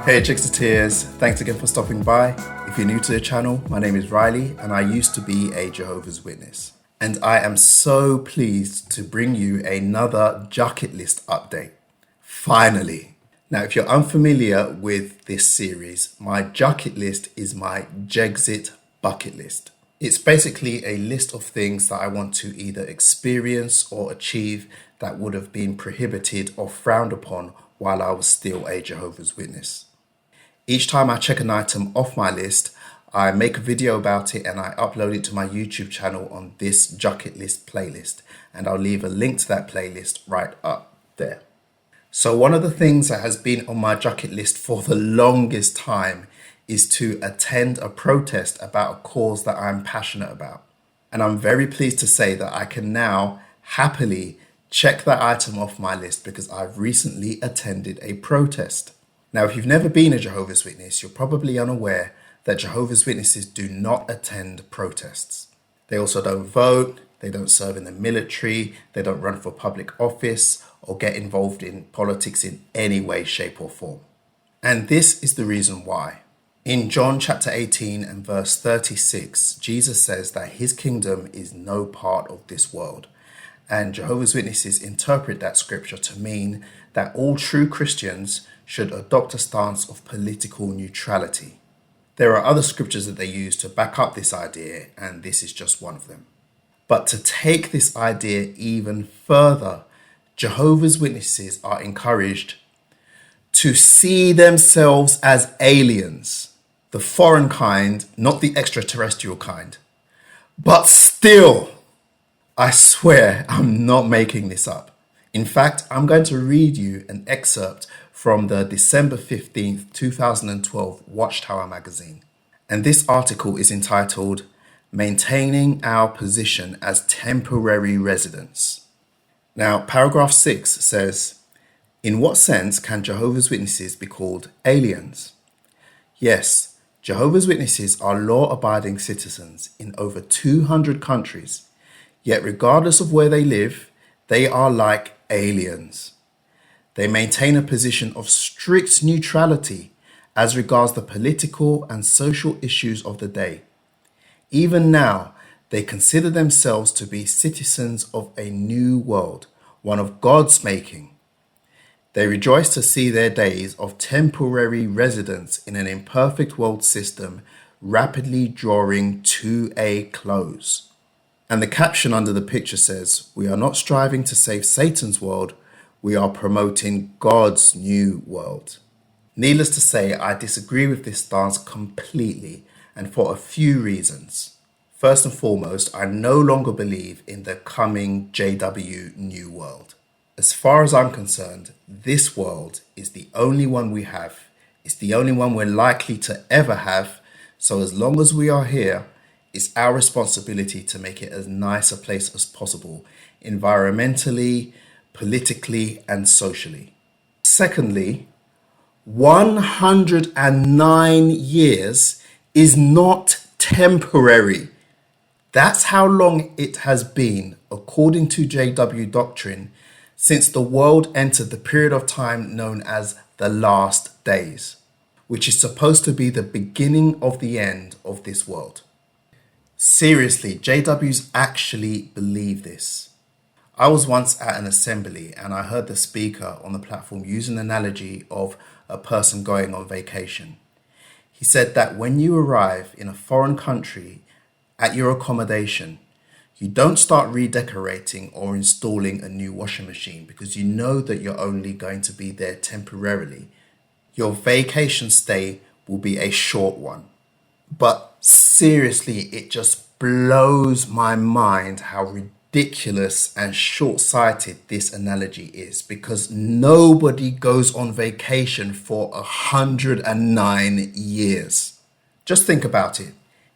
Hey Chicksateers, thanks again for stopping by. If you're new to the channel, my name is Riley and I used to be a Jehovah's Witness. And I am so pleased to bring you another Jucket list update. Finally! Now if you're unfamiliar with this series, my Jucket list is my Jexit bucket list. It's basically a list of things that I want to either experience or achieve that would have been prohibited or frowned upon while I was still a Jehovah's Witness. Each time I check an item off my list, I make a video about it and I upload it to my YouTube channel on this Jucket list playlist, and I'll leave a link to that playlist right up there. So one of the things that has been on my Jucket list for the longest time is to attend a protest about a cause that I'm passionate about. And I'm very pleased to say that I can now happily check that item off my list because I've recently attended a protest. Now, if you've never been a Jehovah's Witness, you're probably unaware that Jehovah's Witnesses do not attend protests. They also don't vote, they don't serve in the military, they don't run for public office or get involved in politics in any way, shape or form. And this is the reason why. In John chapter 18 and verse 36, Jesus says that his kingdom is no part of this world. And Jehovah's Witnesses interpret that scripture to mean that all true Christians should adopt a stance of political neutrality. There are other scriptures that they use to back up this idea, and this is just one of them. But to take this idea even further, Jehovah's Witnesses are encouraged to see themselves as aliens, the foreign kind, not the extraterrestrial kind. But still, I swear I'm not making this up. In fact, I'm going to read you an excerpt from the December 15th, 2012 Watchtower magazine. And this article is entitled, Maintaining Our Position as Temporary Residents. Now, paragraph 6 says, in what sense can Jehovah's Witnesses be called aliens? Yes, Jehovah's Witnesses are law-abiding citizens in over 200 countries. Yet regardless of where they live, they are like aliens. They maintain a position of strict neutrality as regards the political and social issues of the day. Even now, they consider themselves to be citizens of a new world, one of God's making. They rejoice to see their days of temporary residence in an imperfect world system rapidly drawing to a close. And the caption under the picture says, we are not striving to save Satan's world, we are promoting God's new world. Needless to say, I disagree with this stance completely, and for a few reasons. First and foremost, I no longer believe in the coming JW new world. As far as I'm concerned, this world is the only one we have. It's the only one we're likely to ever have. So as long as we are here, it's our responsibility to make it as nice a place as possible, environmentally, politically, and socially. Secondly, 109 years is not temporary. That's how long it has been, according to JW doctrine, since the world entered the period of time known as the last days, which is supposed to be the beginning of the end of this world. Seriously, JWs actually believe this. I was once at an assembly and I heard the speaker on the platform use an analogy of a person going on vacation. He said that when you arrive in a foreign country at your accommodation, you don't start redecorating or installing a new washing machine because you know that you're only going to be there temporarily. Your vacation stay will be a short one. But seriously, it just blows my mind how ridiculous and short-sighted this analogy is, because nobody goes on vacation for 109 years. Just think about it.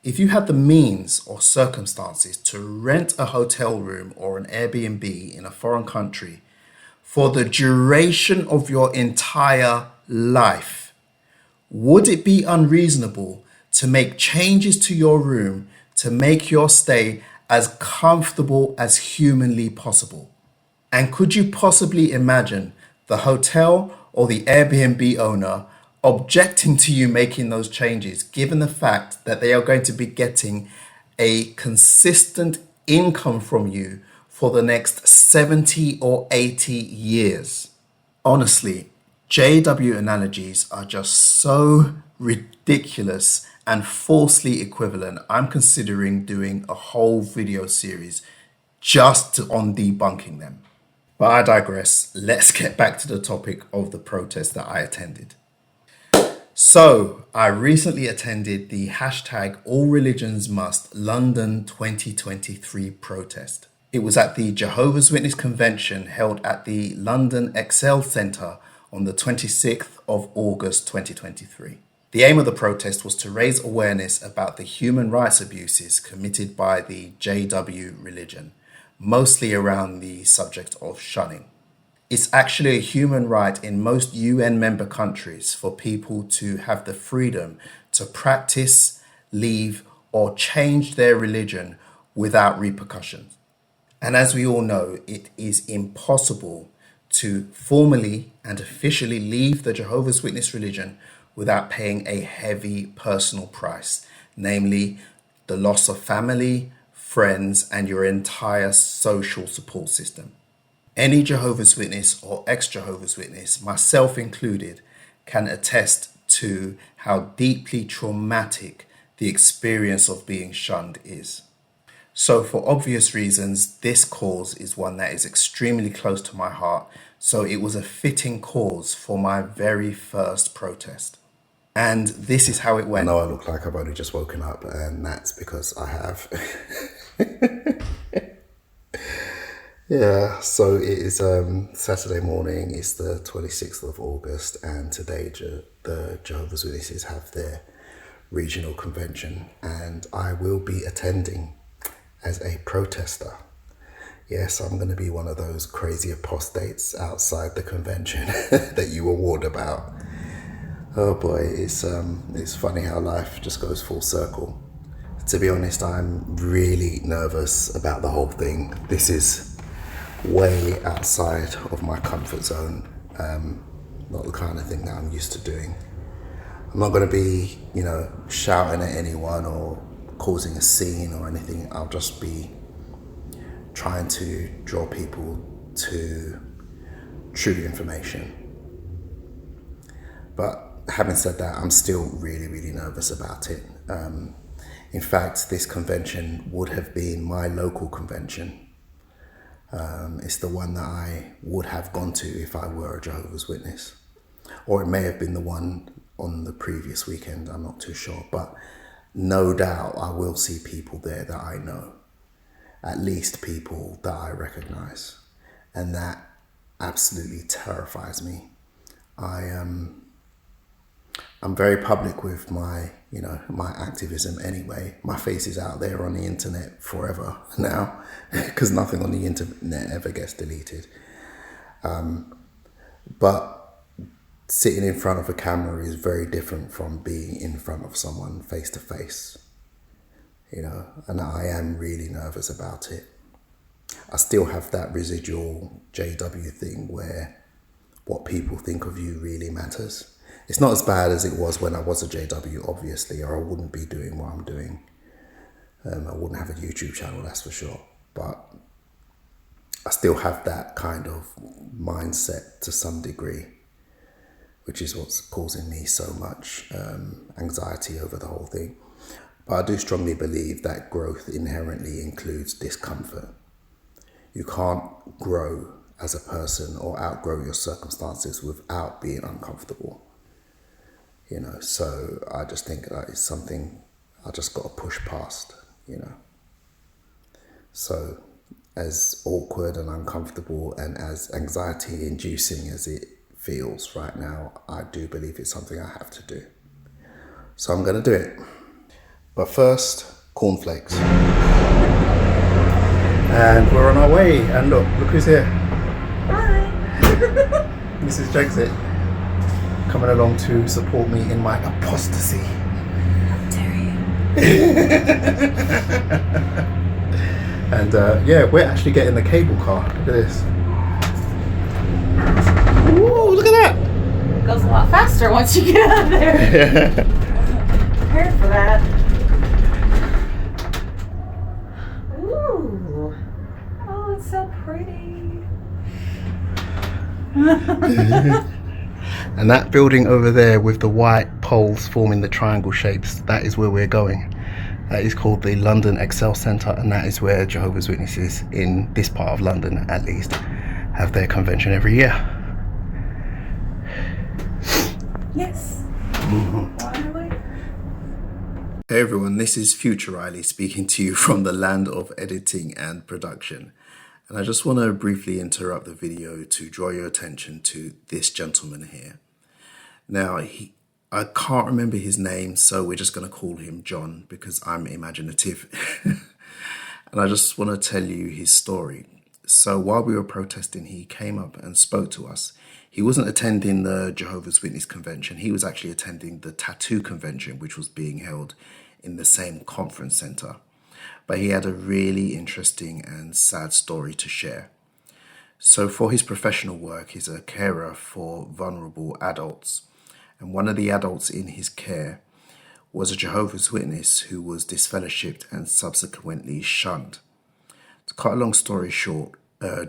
If you had the means or circumstances to rent a hotel room or an Airbnb in a foreign country for the duration of your entire life, would it be unreasonable to make changes to your room to make your stay as comfortable as humanly possible? And could you possibly imagine the hotel or the Airbnb owner objecting to you making those changes, given the fact that they are going to be getting a consistent income from you for the next 70 or 80 years. Honestly, JW analogies are just so ridiculous and falsely equivalent. I'm considering doing a whole video series just on debunking them. But I digress. Let's get back to the topic of the protest that I attended. So, I recently attended the hashtag AllReligionsMust London 2023 protest. It was at the Jehovah's Witness convention held at the London Excel Centre on the 26th of August 2023. The aim of the protest was to raise awareness about the human rights abuses committed by the JW religion, mostly around the subject of shunning. It's actually a human right in most UN member countries for people to have the freedom to practice, leave, or change their religion without repercussions. And as we all know, it is impossible to formally and officially leave the Jehovah's Witness religion without paying a heavy personal price, namely the loss of family, friends, and your entire social support system. Any Jehovah's Witness or ex-Jehovah's Witness, myself included, can attest to how deeply traumatic the experience of being shunned is. So for obvious reasons, this cause is one that is extremely close to my heart, so it was a fitting cause for my very first protest. And this is how it went. I know I look like I've only just woken up, and that's because I have. Yeah, so it is Saturday morning, it's the 26th of August, and today the Jehovah's Witnesses have their regional convention, and I will be attending as a protester. Yes, I'm going to be one of those crazy apostates outside the convention that you were warned about. Oh boy, it's funny how life just goes full circle. To be honest, I'm really nervous about the whole thing. This is way outside of my comfort zone, not the kind of thing that I'm used to doing. I'm not going to be, shouting at anyone or causing a scene or anything. I'll just be trying to draw people to true information. But having said that, I'm still really, really nervous about it. In fact, this convention would have been my local convention. It's the one that I would have gone to if I were a Jehovah's Witness. Or it may have been the one on the previous weekend, I'm not too sure. But no doubt I will see people there that I know. At least people that I recognize. And that absolutely terrifies me. I'm very public with my activism anyway. My face is out there on the internet forever now, because nothing on the internet ever gets deleted. But sitting in front of a camera is very different from being in front of someone face to face. And I am really nervous about it. I still have that residual JW thing where what people think of you really matters. It's not as bad as it was when I was a JW, obviously, or I wouldn't be doing what I'm doing. I wouldn't have a YouTube channel, that's for sure. But I still have that kind of mindset to some degree, which is what's causing me so much anxiety over the whole thing. But I do strongly believe that growth inherently includes discomfort. You can't grow as a person or outgrow your circumstances without being uncomfortable. So I just think that is something I just got to push past, So as awkward and uncomfortable and as anxiety inducing as it feels right now, I do believe it's something I have to do. So I'm going to do it. But first, cornflakes. And we're on our way. And look who's here. Hi. Mrs. Jucket, coming along to support me in my apostasy. How dare you? And we're actually getting the cable car. Look at this. Ooh, look at that. goes a lot faster once you get out of there. Prepared for that. Ooh. Oh, it's so pretty. And that building over there with the white poles forming the triangle shapes, that is where we're going. That is called the London Excel Centre, and that is where Jehovah's Witnesses, in this part of London at least, have their convention every year. Yes. Hey everyone, this is Future Riley speaking to you from the land of editing and production. And I just want to briefly interrupt the video to draw your attention to this gentleman here. Now, I can't remember his name, so we're just going to call him John because I'm imaginative. And I just want to tell you his story. So while we were protesting, he came up and spoke to us. He wasn't attending the Jehovah's Witness convention. He was actually attending the tattoo convention, which was being held in the same conference center. But he had a really interesting and sad story to share. So for his professional work, he's a carer for vulnerable adults. And one of the adults in his care was a Jehovah's Witness who was disfellowshipped and subsequently shunned. To cut a long story short,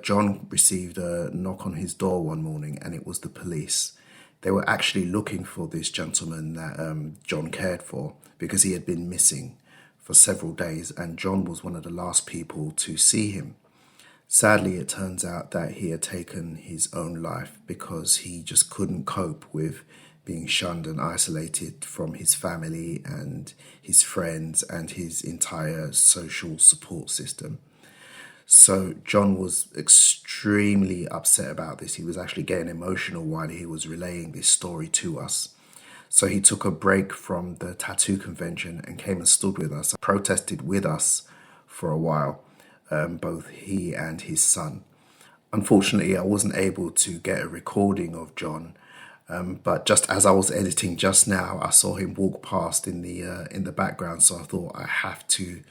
John received a knock on his door one morning, and it was the police. They were actually looking for this gentleman that John cared for because he had been missing for several days, and John was one of the last people to see him. Sadly, it turns out that he had taken his own life because he just couldn't cope with being shunned and isolated from his family and his friends and his entire social support system. So John was extremely upset about this. He was actually getting emotional while he was relaying this story to us. So he took a break from the tattoo convention and came and stood with us, protested with us for a while, both he and his son. Unfortunately, I wasn't able to get a recording of John, but just as I was editing just now, I saw him walk past in the background, so I thought I have to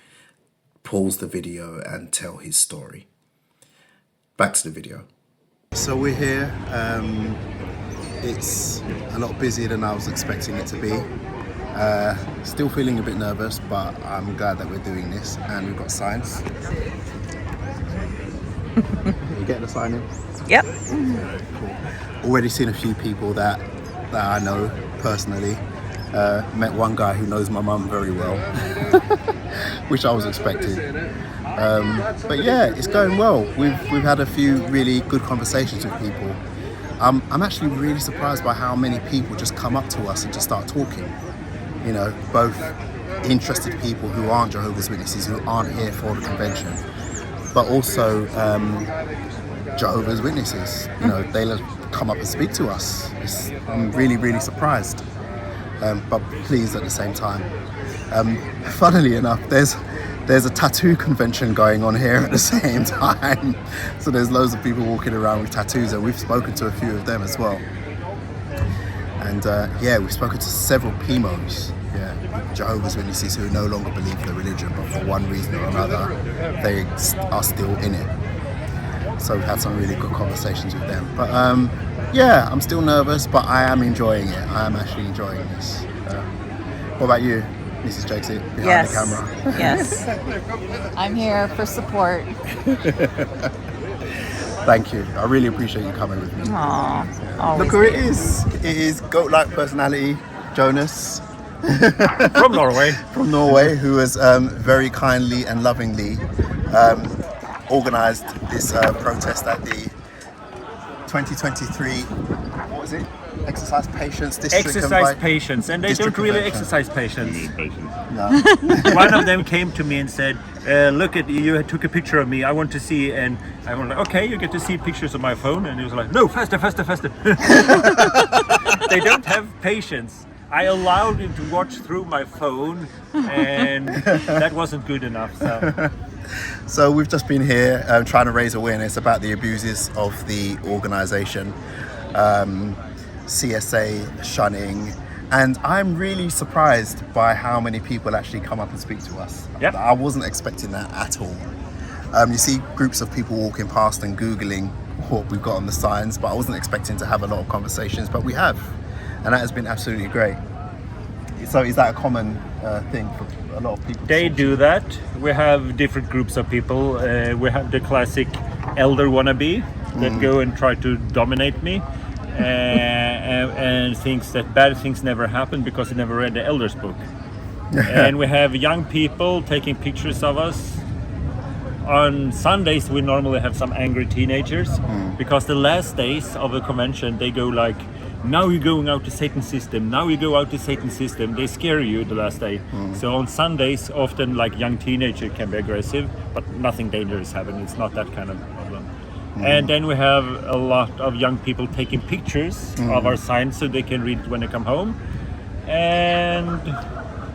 pause the video and tell his story. Back to the video. So we're here. It's a lot busier than I was expecting it to be. Still feeling a bit nervous, but I'm glad that we're doing this, and we've got signs. You getting the sign in? Yep. Cool. Already seen a few people that I know personally. Met one guy who knows my mum very well, which I was expecting. But yeah, it's going well. We've had a few really good conversations with people. I'm actually really surprised by how many people just come up to us and just start talking. You know, both interested people who aren't Jehovah's Witnesses, who aren't here for the convention, but also Jehovah's Witnesses. You know, they'll come up and speak to us. I'm really, really surprised, but pleased at the same time. Funnily enough, there's a tattoo convention going on here at the same time. So there's loads of people walking around with tattoos, and we've spoken to a few of them as well. And yeah, we've spoken to several PMOs, Jehovah's Witnesses who no longer believe in the religion, but for one reason or another, they are still in it. So we've had some really good conversations with them. But yeah, I'm still nervous, but I am enjoying it. I am actually enjoying this. What about you, Mrs. Jucket, behind the camera? Yes. I'm here for support. Thank you. I really appreciate you coming with me. Aww. Look who it is. It is Goatlike personality, Jonas. From Norway. From Norway, who has very kindly and lovingly organised this protest at the 2023, what was it? Exercise Patience District. Exercise patience, and they District don't really Convention. exercise patience. No. One of them came to me and said, look at you took a picture of me, I want to see, and I was like, okay, you get to see pictures of my phone, and he was like, no, faster. They don't have patience. I allowed him to watch through my phone, and that wasn't good enough. So we've just been here trying to raise awareness about the abuses of the organisation, CSA shunning, and I'm really surprised by how many people actually come up and speak to us. Yep. I wasn't expecting that at all. You see groups of people walking past and Googling what we've got on the signs, but I wasn't expecting to have a lot of conversations, but we have. and that has been absolutely great. So is that a common thing for a lot of people? They do that. We have different groups of people. We have the classic elder wannabe that go and try to dominate me and thinks that bad things never happen because he never read the elder's book. And we have young people taking pictures of us. On Sundays we normally have some angry teenagers because the last days of a convention they go like, now you're going out to Satan's system, now you go out to Satan's system. They scare you the last day. So on Sundays often like young teenager can be aggressive, but nothing dangerous happening. It's not that kind of problem. And then we have a lot of young people taking pictures of our signs so they can read it when they come home. And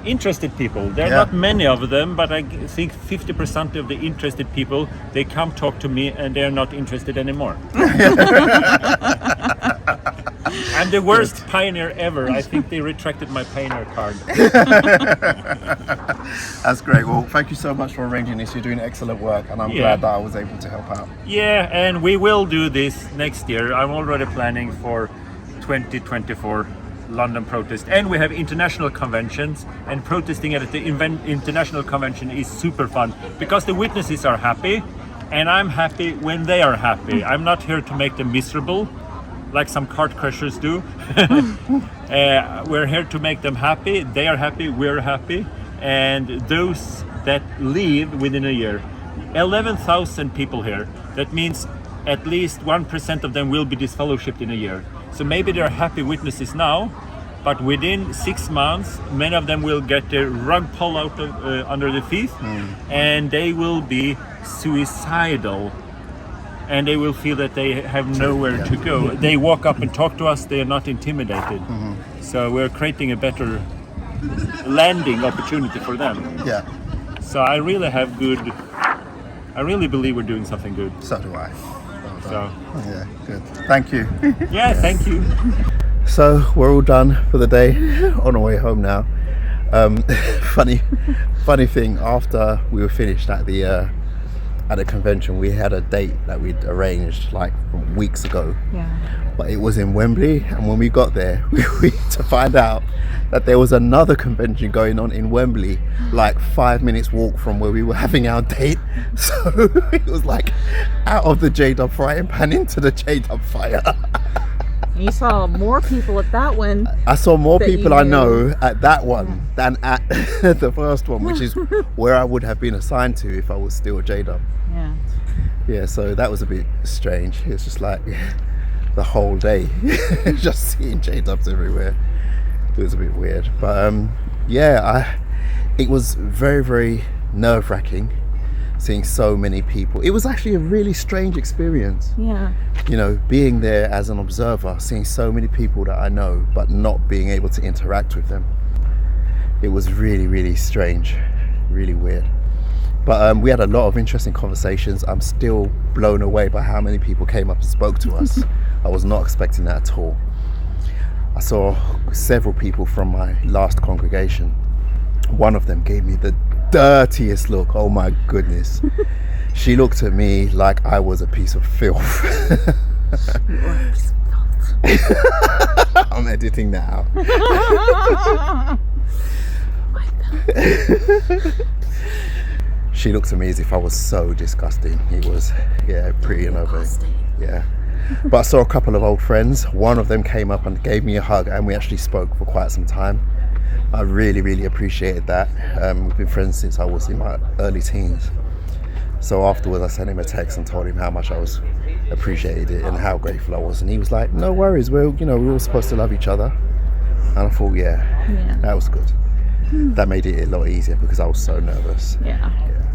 interested people, there are not many of them, but I think 50% of the interested people, they come talk to me and they're not interested anymore. I'm the worst pioneer ever. I think they retracted my pioneer card. That's great. Well, thank you so much for arranging this. You're doing excellent work, and I'm glad that I was able to help out. Yeah, and we will do this next year. I'm already planning for 2024 London protest, and we have international conventions, and protesting at the international convention is super fun because the witnesses are happy, and I'm happy when they are happy. I'm not here to make them miserable like some cart crushers do. We're here to make them happy. They are happy, we're happy. And those that leave within a year, 11,000 people here. That means at least 1% of them will be disfellowshipped in a year. So maybe they're happy witnesses now, but within 6 months, many of them will get the rug pulled out of, under the feet, and they will be suicidal. And they will feel that they have nowhere to go. They walk up and talk to us, they are not intimidated. So we're creating a better landing opportunity for them. Yeah. So I really believe we're doing something good. So do I. So Yeah, good. Thank you. yeah, thank you. So we're all done for the day, on our way home now. Funny thing, after we were finished at the convention, we had a date that we'd arranged like from weeks ago. Yeah. But it was in Wembley, and when we got there, we to find out that there was another convention going on in Wembley, like 5 minutes walk from where we were having our date. So it was like out of the J-Dub frying pan into the J-Dub fire. You saw more people at that one. I saw more that people you I knew. know at that one than at the first one, which is where I would have been assigned to if I was still a J-Dub. Yeah. Yeah, so that was a bit strange. It's just like the whole day, just seeing J-Dubs everywhere. It was a bit weird, but it was very, very nerve-wracking seeing so many people. It was actually a really strange experience. Yeah. You know, being there as an observer, seeing so many people that I know, but not being able to interact with them. It was really, really strange, really weird. But we had a lot of interesting conversations. I'm still blown away by how many people came up and spoke to us. I was not expecting that at all. I saw several people from my last congregation. One of them gave me the dirtiest look. Oh my goodness. She looked at me like I was a piece of filth. I'm editing that out. She looked at me as if I was so disgusting. It was, pretty innovative. Yeah. But I saw a couple of old friends. One of them came up and gave me a hug, and we actually spoke for quite some time. I really, really appreciated that. We've been friends since I was in my early teens. So afterwards I sent him a text and told him how much I was appreciated it and how grateful I was. And he was like, no worries, we're all supposed to love each other. And I thought, that was good. That made it a lot easier because I was so nervous. Yeah.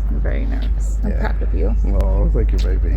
I'm very nervous. I'm proud of you. Oh, thank you, baby.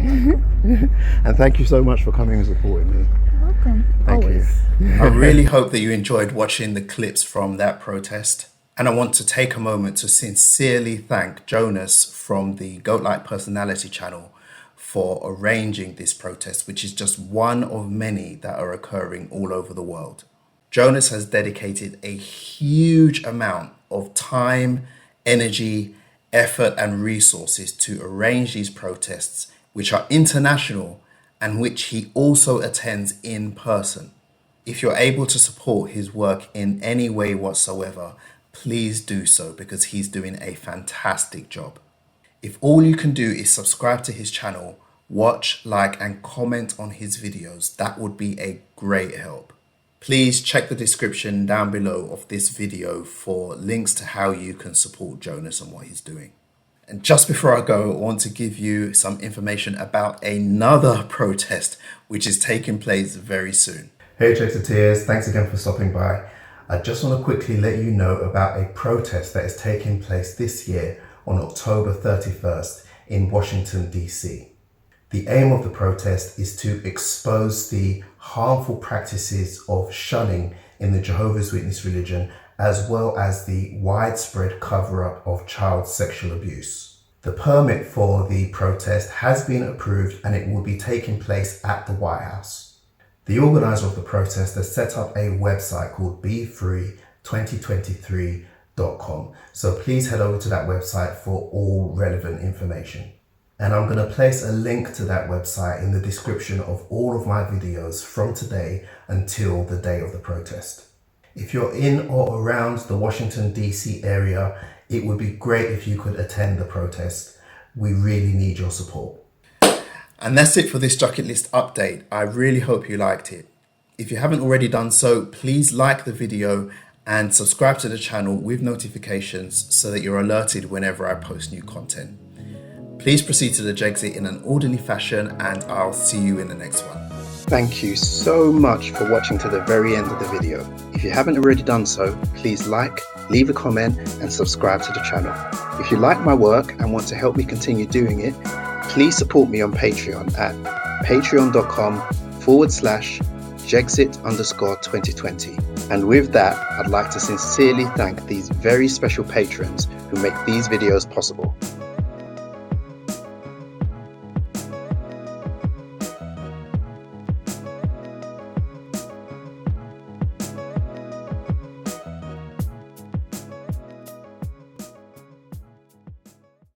And thank you so much for coming and supporting me. Welcome. Thank Always. you. I really hope that you enjoyed watching the clips from that protest. And I want to take a moment to sincerely thank Jonas from the Goatlike personality channel for arranging this protest, which is just one of many that are occurring all over the world. Jonas has dedicated a huge amount of time, energy, effort and resources to arrange these protests, which are international and which he also attends in person. If you're able to support his work in any way whatsoever, please do so because he's doing a fantastic job. If all you can do is subscribe to his channel, watch, like, and comment on his videos, that would be a great help. Please check the description down below of this video for links to how you can support Jonas and what he's doing. And just before I go, I want to give you some information about another protest which is taking place very soon. Hey Jexiteers, thanks again for stopping by. I just want to quickly let you know about a protest that is taking place this year on October 31st in Washington, D.C. The aim of the protest is to expose the harmful practices of shunning in the Jehovah's Witness religion, as well as the widespread cover-up of child sexual abuse. The permit for the protest has been approved and it will be taking place at the White House. The organizer of the protest has set up a website called BeFree2023.com, so please head over to that website for all relevant information. And I'm going to place a link to that website in the description of all of my videos from today until the day of the protest. If you're in or around the Washington DC area, it would be great if you could attend the protest. We really need your support. And that's it for this Jucket List update. I really hope you liked it. If you haven't already done so, please like the video and subscribe to the channel with notifications so that you're alerted whenever I post new content. Please proceed to the Jexit in an orderly fashion and I'll see you in the next one. Thank you so much for watching to the very end of the video. If you haven't already done so, please like, leave a comment and subscribe to the channel. If you like my work and want to help me continue doing it, please support me on Patreon at patreon.com/Jexit_2020. And with that, I'd like to sincerely thank these very special patrons who make these videos possible.